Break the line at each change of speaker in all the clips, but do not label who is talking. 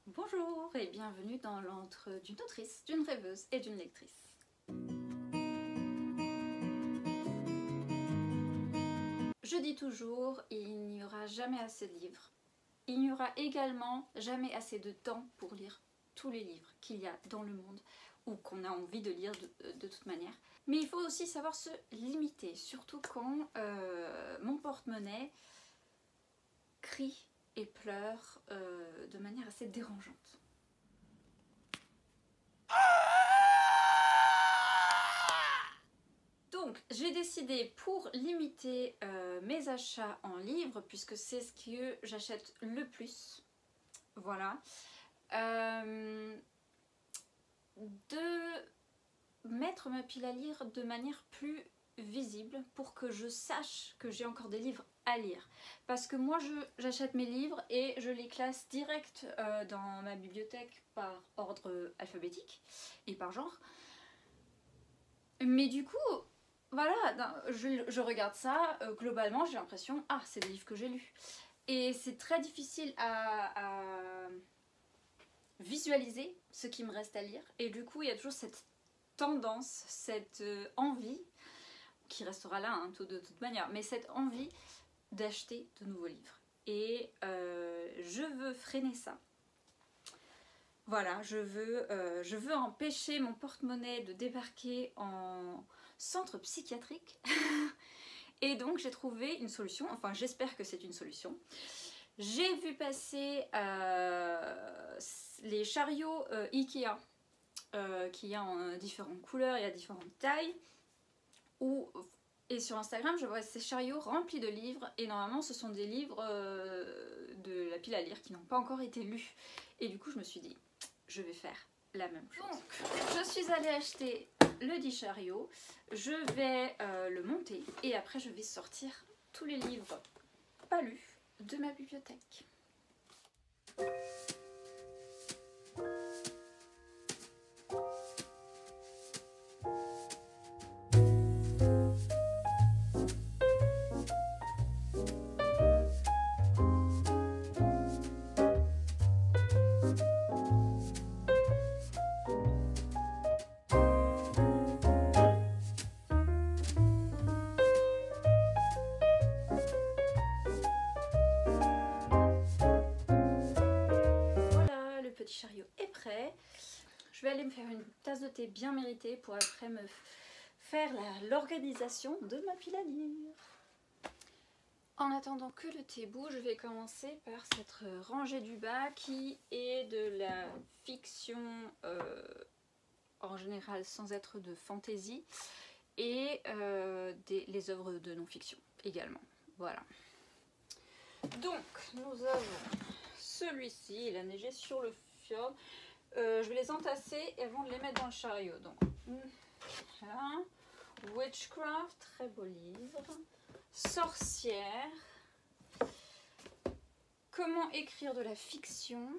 Bonjour et bienvenue dans l'antre d'une autrice, d'une rêveuse et d'une lectrice. Je dis toujours, il n'y aura jamais assez de livres. Il n'y aura également jamais assez de temps pour lire tous les livres qu'il y a dans le monde ou qu'on a envie de lire de toute manière. Mais il faut aussi savoir se limiter, surtout quand mon porte-monnaie crie et pleure de manière assez dérangeante. Donc j'ai décidé, pour limiter mes achats en livres, puisque c'est ce que j'achète le plus, voilà, de mettre ma pile à lire de manière plus visible pour que je sache que j'ai encore des livres à lire. Parce que moi j'achète mes livres et je les classe direct dans ma bibliothèque par ordre alphabétique et par genre. Mais du coup, voilà, je regarde ça, globalement j'ai l'impression, ah c'est des livres que j'ai lus. Et c'est très difficile à visualiser ce qui me reste à lire. Et du coup il y a toujours cette tendance, cette envie, qui restera là hein, de toute manière, mais cette envie d'acheter de nouveaux livres. Et je veux freiner ça. Voilà, je veux empêcher mon porte-monnaie de débarquer en centre psychiatrique. Et donc j'ai trouvé une solution, enfin j'espère que c'est une solution. J'ai vu passer les chariots Ikea qu'il y a en différentes couleurs et à différentes tailles. Et sur Instagram je vois ces chariots remplis de livres et normalement ce sont des livres de la pile à lire qui n'ont pas encore été lus. Et du coup je me suis dit, je vais faire la même chose. Donc, je suis allée acheter le dit chariot, je vais le monter et après je vais sortir tous les livres pas lus de ma bibliothèque. Chariot est prêt. Je vais aller me faire une tasse de thé bien méritée pour après me faire l'organisation de ma pile à lire. En attendant que le thé bout, je vais commencer par cette rangée du bas qui est de la fiction en général sans être de fantaisie et les œuvres de non-fiction également. Voilà. Donc nous avons celui-ci, il a neigé sur le fjord. Je vais les entasser avant de les mettre dans le chariot. Donc, voilà. Witchcraft, très beau livre. Sorcière. Comment écrire de la fiction.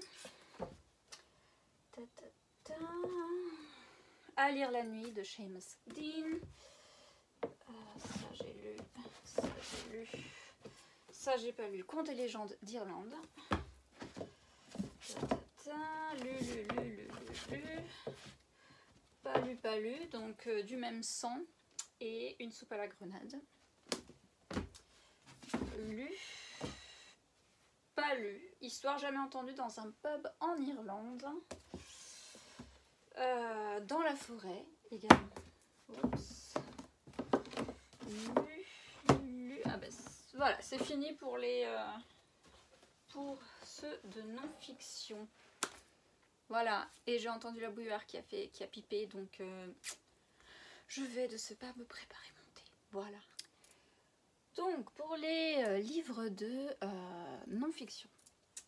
Ta, ta, ta. À lire la nuit de Seamus Dean. Ça j'ai lu. Ça j'ai lu. Ça j'ai pas lu. Contes et légendes d'Irlande. Pas lu, donc du même sang et une soupe à la grenade. Lu, pas lu, histoire jamais entendue dans un pub en Irlande. Dans la forêt également. Oups. Lu. Ah ben voilà, c'est fini pour pour ceux de non-fiction. Voilà, et j'ai entendu la bouilloire qui a pipé, donc je vais de ce pas me préparer mon thé. Voilà. Donc pour les livres de non-fiction,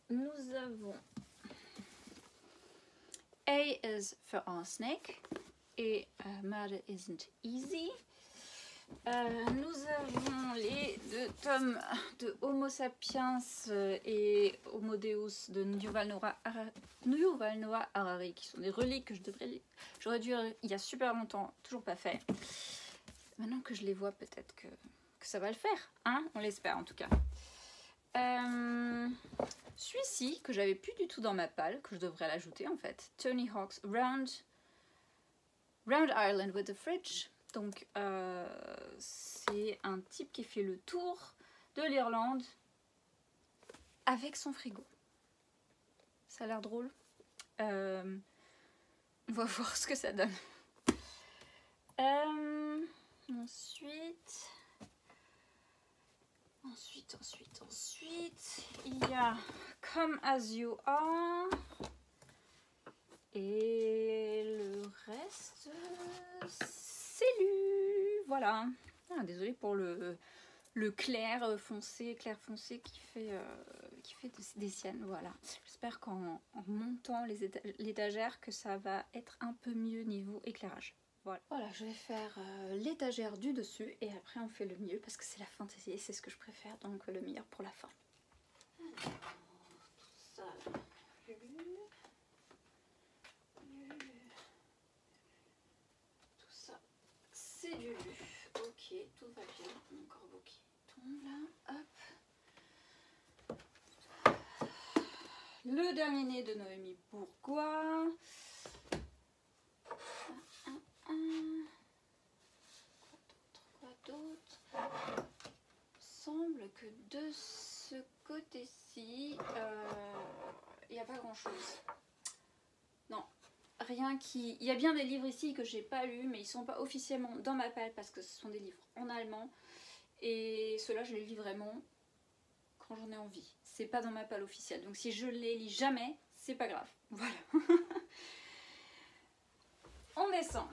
nous avons A is for Arsenic et Murder Isn't Easy. Nous avons les deux tomes de Homo sapiens et Homo Deus de Yuval Noah Harari qui sont des reliques que j'aurais dû lire il y a super longtemps, toujours pas fait. Maintenant que je les vois, peut-être que ça va le faire, hein, on l'espère en tout cas. Celui-ci, que j'avais plus du tout dans ma palle, que je devrais l'ajouter en fait. Tony Hawk's Round Ireland with the Fridge. Donc c'est un type qui fait le tour de l'Irlande avec son frigo. Ça a l'air drôle. On va voir ce que ça donne. Ensuite, il y a Come As You Are. Et le reste, c'est lu. Voilà. Ah, désolée pour le clair foncé qui fait des siennes. Voilà. J'espère qu'en montant l'étagère que ça va être un peu mieux niveau éclairage. Voilà, je vais faire l'étagère du dessus et après on fait le milieu parce que c'est la fantaisie et c'est ce que je préfère, donc le meilleur pour la fin. Alors, tout ça là. Tout ça, c'est du lu. Ok, tout va bien. Mon corbeau qui tombe là. Hop. Le dernier de Noémie Bourgois. Quoi d'autre? Il semble que de ce côté-ci, il n'y a pas grand-chose. Non, rien qui... Il y a bien des livres ici que j'ai pas lus, mais ils sont pas officiellement dans ma palle parce que ce sont des livres en allemand. Et ceux-là, je les lis vraiment quand j'en ai envie. C'est pas dans ma palle officielle. Donc si je les lis jamais, c'est pas grave. Voilà. On descend.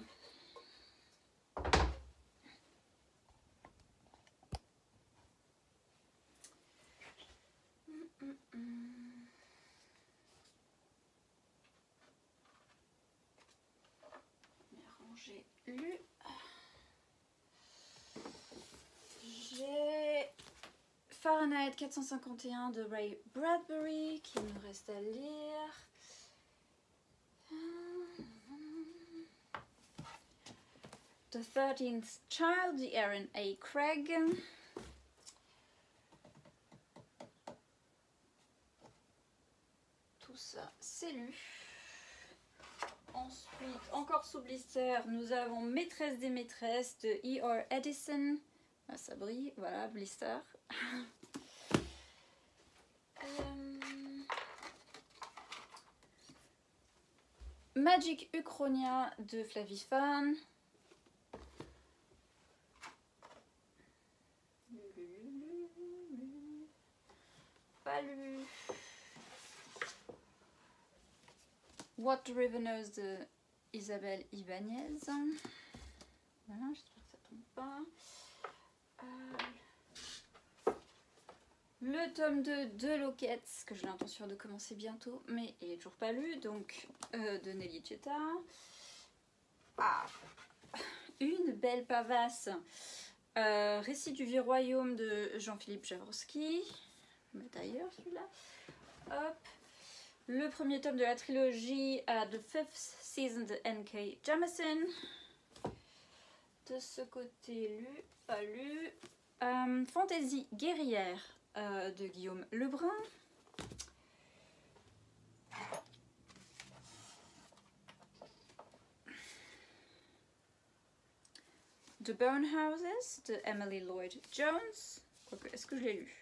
J'ai lu. J'ai Fahrenheit 451 de Ray Bradbury qui me reste à lire. The 13th Child de Aaron A. Craig. Tout ça, c'est lu. Ensuite, encore sous blister, nous avons Maîtresse des maîtresses de E.R. Edison. Ah, ça brille, voilà, blister. Magic Uchronia de Flavie Fan. Pas lu. What the River Knows de Isabelle Ibanez. Voilà, j'espère que ça tombe pas. Le tome 2 de Loquette, que j'ai l'intention de commencer bientôt, mais il est toujours pas lu, donc de Nelly Cheta. Ah, une belle pavasse. Récit du Vieux Royaume de Jean-Philippe Jaworski. D'ailleurs, celui-là. Hop. Le premier tome de la trilogie The Fifth Season de N.K. Jemisin. De ce côté, lu, pas lu. Fantaisie guerrière de Guillaume Lebrun. The Bone Houses de Emily Lloyd Jones. Est-ce que je l'ai lu?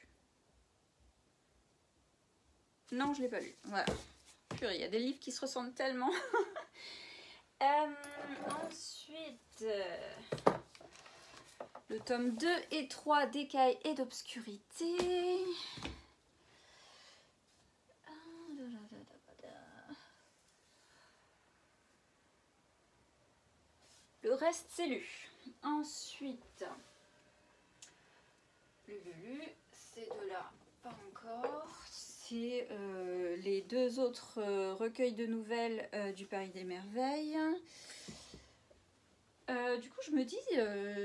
Non, je l'ai pas lu. Voilà. Purée, il y a des livres qui se ressemblent tellement. Ensuite, le tome 2 et 3 d'Écailles et d'Obscurité. Le reste, c'est lu. Ensuite, lu, ces deux-là, pas encore. C'est les deux autres recueils de nouvelles du Paris des Merveilles. Du coup, je me dis,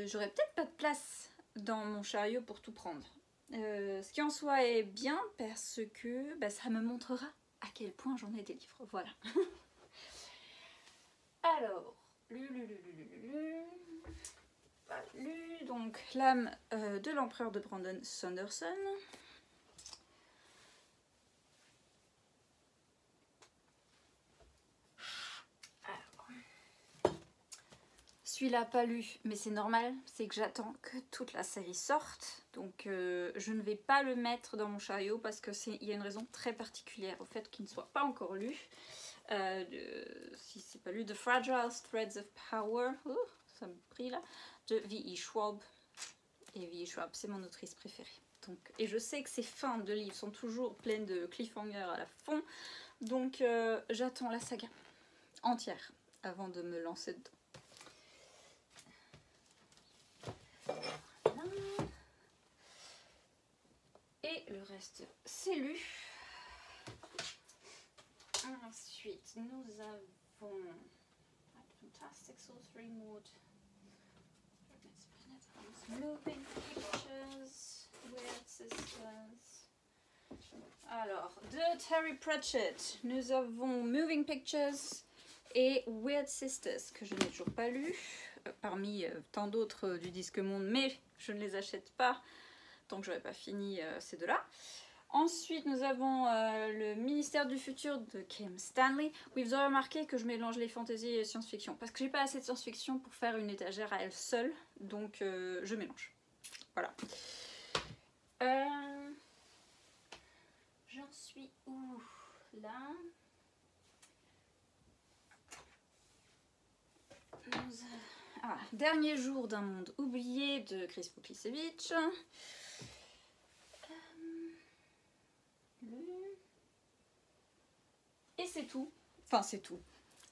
j'aurais peut-être pas de place dans mon chariot pour tout prendre. Ce qui en soi est bien parce que ça me montrera à quel point j'en ai des livres. Voilà. Alors, lu, donc L'âme de l'empereur de Brandon Sanderson. celui-là pas lu, mais c'est normal, c'est que j'attends que toute la série sorte. Donc je ne vais pas le mettre dans mon chariot parce qu'il y a une raison très particulière au fait qu'il ne soit pas encore lu. Si c'est pas lu, The Fragile Threads of Power, ça me prie là, de V.E. Schwab. Et V.E. Schwab, c'est mon autrice préférée. Donc, et je sais que ces fins de livres sont toujours pleines de cliffhangers à la fin. Donc j'attends la saga entière avant de me lancer dedans. Voilà. Et le reste c'est lu. Ensuite nous avons Fantastic Sorcery Mode, Moving Pictures, Weird Sisters. Alors, de Terry Pratchett, nous avons Moving Pictures et Weird Sisters, que je n'ai toujours pas lu, parmi tant d'autres du Disque Monde, mais je ne les achète pas tant que je n'aurai pas fini ces deux-là. Ensuite, nous avons le Ministère du Futur de Kim Stanley. Oui, vous aurez remarqué que je mélange les fantasy et les science-fiction, parce que j'ai pas assez de science-fiction pour faire une étagère à elle seule, donc je mélange. Voilà. J'en suis où là? Dernier jour d'un monde oublié de Chris Puklisevich. Et c'est tout. Enfin c'est tout.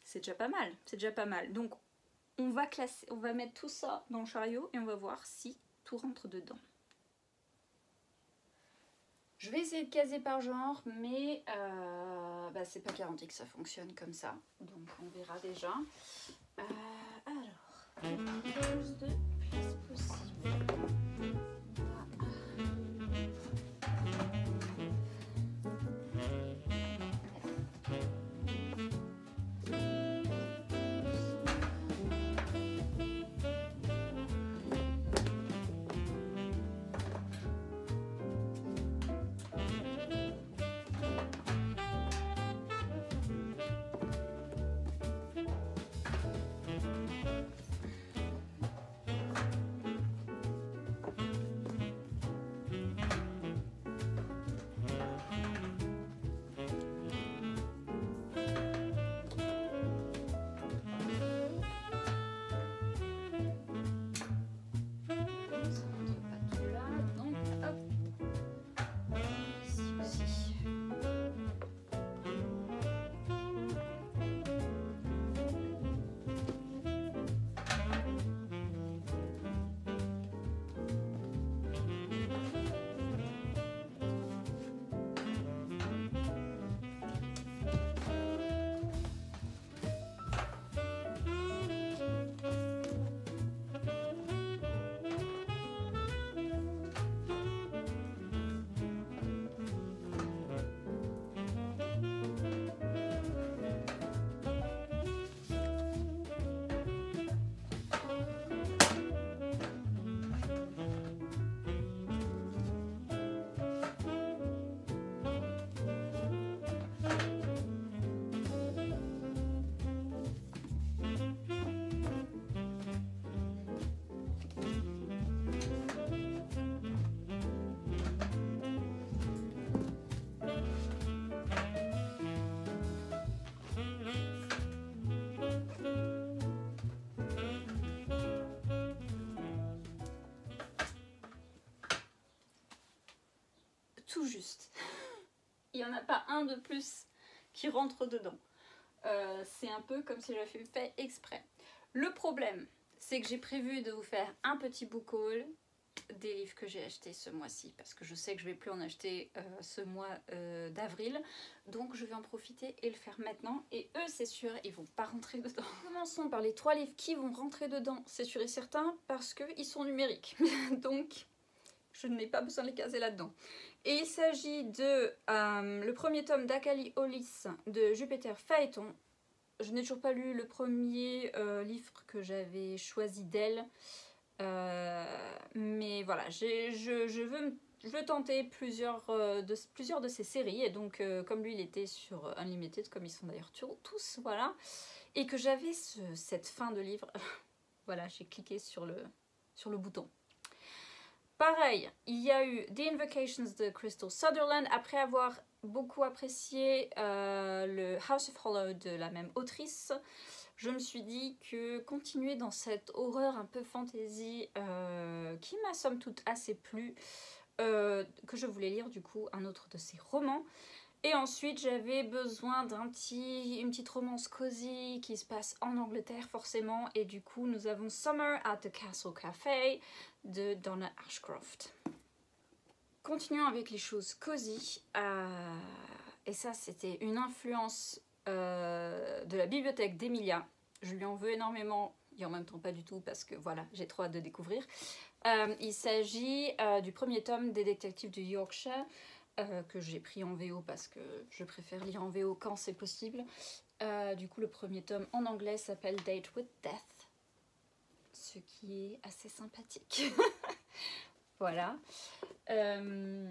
C'est déjà pas mal. C'est déjà pas mal. Donc on va classer, on va mettre tout ça dans le chariot et on va voir si tout rentre dedans. Je vais essayer de caser par genre, mais c'est pas garanti que ça fonctionne comme ça. Donc on verra déjà. Alors, plus de place possible. Tout juste. Il n'y en a pas un de plus qui rentre dedans. C'est un peu comme si j'avais fait exprès. Le problème, c'est que j'ai prévu de vous faire un petit book haul des livres que j'ai achetés ce mois-ci, parce que je sais que je vais plus en acheter ce mois d'avril, donc je vais en profiter et le faire maintenant, et eux c'est sûr ils vont pas rentrer dedans. Commençons par les 3 livres qui vont rentrer dedans, c'est sûr et certain, parce qu'ils sont numériques, donc je n'ai pas besoin de les caser là-dedans. Et il s'agit de le premier tome d'Akali Hollis de Jupiter Phaéton. Je n'ai toujours pas lu le premier livre que j'avais choisi d'elle. Mais voilà, je veux tenter plusieurs de ces séries. Et donc, comme lui, il était sur Unlimited, comme ils sont d'ailleurs tous, voilà. Et que j'avais cette fin de livre Voilà, j'ai cliqué sur le bouton. Pareil, il y a eu The Invocations de Crystal Sutherland. Après avoir beaucoup apprécié le House of Hollow de la même autrice, je me suis dit que continuer dans cette horreur un peu fantasy qui m'a somme toute assez plu, que je voulais lire du coup un autre de ses romans. Et ensuite j'avais besoin une petite romance cosy qui se passe en Angleterre forcément. Et du coup nous avons Summer at the Castle Café de Donna Ashcroft. Continuons avec les choses cosy. Et ça c'était une influence de la bibliothèque d'Emilia. Je lui en veux énormément et en même temps pas du tout parce que voilà, j'ai trop hâte de découvrir. Il s'agit du premier tome des détectives du Yorkshire. Que j'ai pris en VO parce que je préfère lire en VO quand c'est possible. Du coup le premier tome en anglais s'appelle Date with Death, ce qui est assez sympathique. Voilà. Je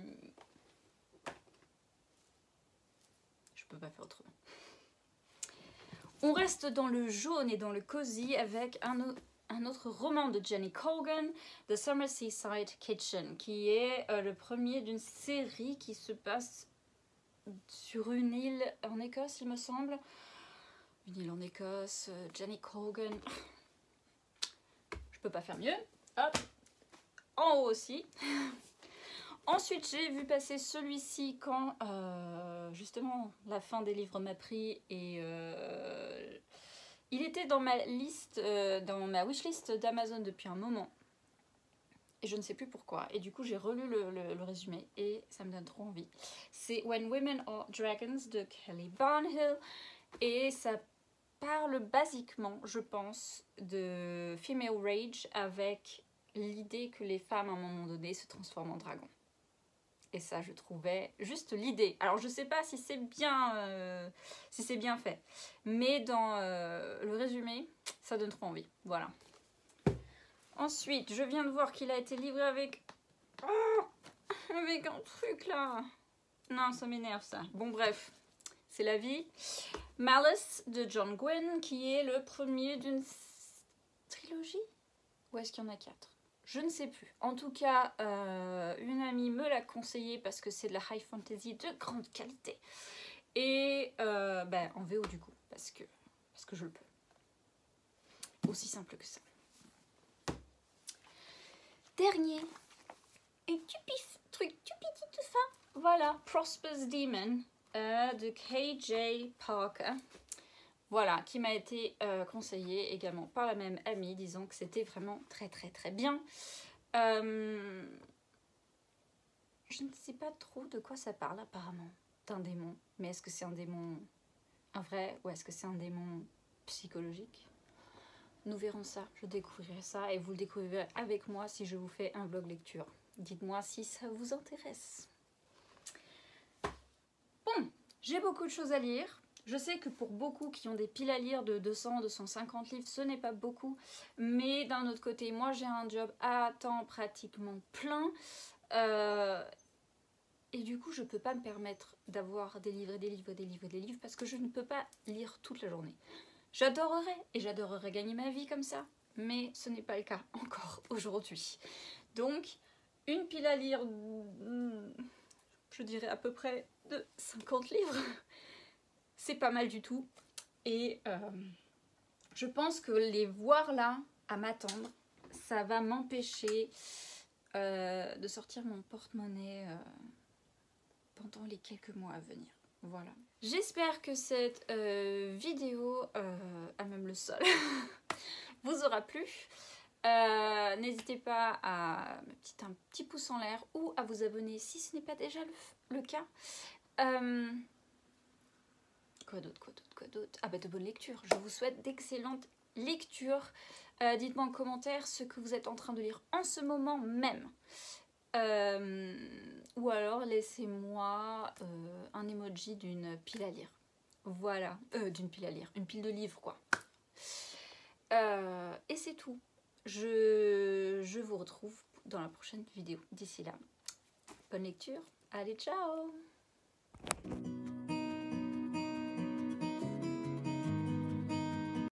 peux pas faire autrement. On reste dans le jaune et dans le cosy avec un autre roman de Jenny Colgan, The Summer Seaside Kitchen, qui est le premier d'une série qui se passe sur une île en Écosse, il me semble. Une île en Écosse, Jenny Colgan. Je peux pas faire mieux. Hop, en haut aussi. Ensuite, j'ai vu passer celui-ci quand justement la fin des livres m'a pris et il était dans ma liste, dans ma wishlist d'Amazon depuis un moment. Et je ne sais plus pourquoi. Et du coup, j'ai relu le résumé et ça me donne trop envie. C'est When Women Are Dragons de Kelly Barnhill. Et ça parle basiquement, je pense, de Female Rage avec l'idée que les femmes, à un moment donné, se transforment en dragons. Et ça, je trouvais juste l'idée. Alors, je sais pas si c'est bien, fait. Mais dans le résumé, ça donne trop envie. Voilà. Ensuite, je viens de voir qu'il a été livré avec... Oh, avec un truc là. Non, ça m'énerve ça. Bon, bref. C'est la vie. Malice de John Gwynne, qui est le premier d'une trilogie. Ou est-ce qu'il y en a 4 ? Je ne sais plus. En tout cas, une amie me l'a conseillé parce que c'est de la high fantasy de grande qualité. Et en VO du coup, parce que je le peux. Aussi simple que ça. Dernier. Un truc tout petit tout fin. Voilà, Prosper's Demon de KJ Parker. Voilà, qui m'a été conseillé également par la même amie, disant que c'était vraiment très très très bien. Je ne sais pas trop de quoi ça parle apparemment, d'un démon. Mais est-ce que c'est un démon vrai ou est-ce que c'est un démon psychologique ? Nous verrons ça, je découvrirai ça et vous le découvrirez avec moi si je vous fais un vlog lecture. Dites-moi si ça vous intéresse. Bon, j'ai beaucoup de choses à lire. Je sais que pour beaucoup qui ont des piles à lire de 200-250 livres, ce n'est pas beaucoup. Mais d'un autre côté, moi j'ai un job à temps pratiquement plein. Et du coup, je ne peux pas me permettre d'avoir des livres parce que je ne peux pas lire toute la journée. J'adorerais gagner ma vie comme ça, mais ce n'est pas le cas encore aujourd'hui. Donc, une pile à lire, je dirais à peu près de 50 livres, c'est pas mal du tout. Et je pense que les voir là, à m'attendre, ça va m'empêcher de sortir mon porte-monnaie pendant les quelques mois à venir. Voilà. J'espère que cette vidéo, à même le sol, vous aura plu. N'hésitez pas à mettre un petit pouce en l'air ou à vous abonner si ce n'est pas déjà le cas. Quoi d'autre? Ah bah de bonnes lectures. Je vous souhaite d'excellentes lectures. Dites-moi en commentaire ce que vous êtes en train de lire en ce moment même. Ou alors laissez-moi un emoji d'une pile à lire. Voilà, d'une pile à lire, une pile de livres quoi. Et c'est tout. Je vous retrouve dans la prochaine vidéo. D'ici là, bonne lecture. Allez, ciao!